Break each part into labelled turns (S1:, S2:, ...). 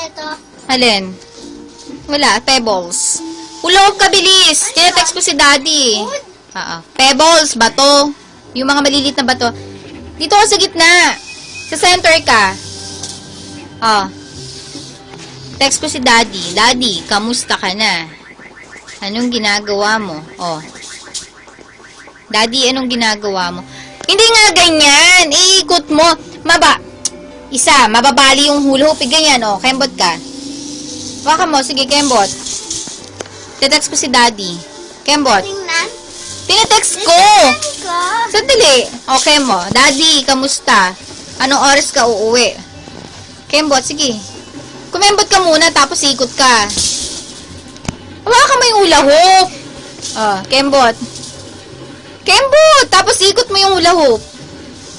S1: ito?
S2: Alin? Wala, pebbles. Hula hoop ka, bilis. Tinetext ko si daddy. Oo. Pebbles, bato. Yung mga malilit na bato. Dito ka sa gitna. Sa center ka. Oh. Text ko si daddy. Daddy, kamusta ka na? Anong ginagawa mo? Oh. Daddy, anong ginagawa mo? Hindi nga ganyan. Iikot mo. Mababali yung hula hoop. Ganyan, oh. Kembot ka. Baka mo. Sige, kembot. Tinetext ko si daddy. Kembot.
S1: Tingnan.
S2: Tinetext ko.
S1: Ko.
S2: Sandali. Okay mo. Daddy, kamusta? Anong oras ka uuwi? Kembot, sige. Kumembot ka muna, tapos ikot ka. Wala ka may hula hoop. Oh, kembot. Kembot! Tapos ikot mo yung hula hoop.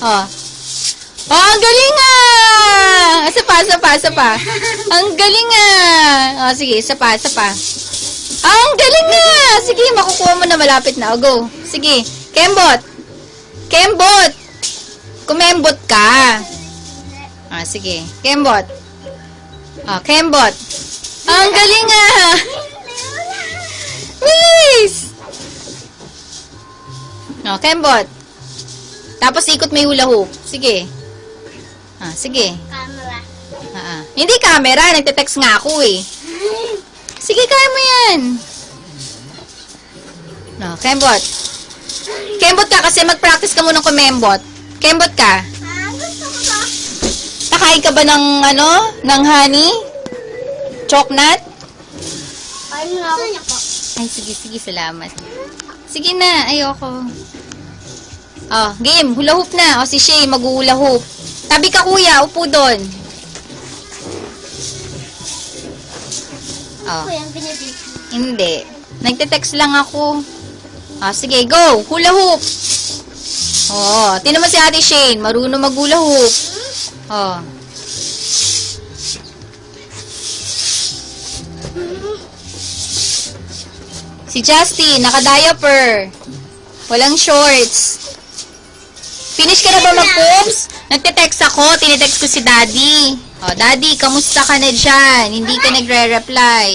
S2: Oh. Oh, ang galing ah! Isa pa. Ang galing ah! Oh, sige, isa pa. Ang galing ah! Sige, makukuha mo na, malapit na. O, go. Sige. Kembot! Kumembot ka. Ah, sige. Kembot. Ah, kembot. Ang galing ah! Nice! Oh, kembot. Tapos ikot may hula hoop. Sige. Ah, sige.
S1: Camera.
S2: Hindi camera, nagte-text nga ako eh. Sige, kaya mo yan. No, kembot. Kembot ka kasi mag-practice ka munang kumembot. Kembot ka.
S1: Gusto ko ba?
S2: Nakain ka ba ng ng honey? Chocolate?
S1: Ay, mo na ako.
S2: Ay, sige, salamat. Sige na, ayoko. Oh, game, hula hoop na. O, si Shay, mag-hula hoop. Tabi ka, kuya, upo doon. Oh,
S1: Kuya, ang binibig.
S2: hindi. Nagte-text lang ako. Ah, sige, go. Hula hoop. Oh, tinan mo si Ate Shane. Marunong mag-hula hoop. Oh. Si Justin, naka-diaper. Walang shorts. Finish ka na ba mag-poops? Nagte-text ako. Tinetext ko si Daddy. Oh, Daddy, kamusta ka na dyan? Hindi ka nagre-reply.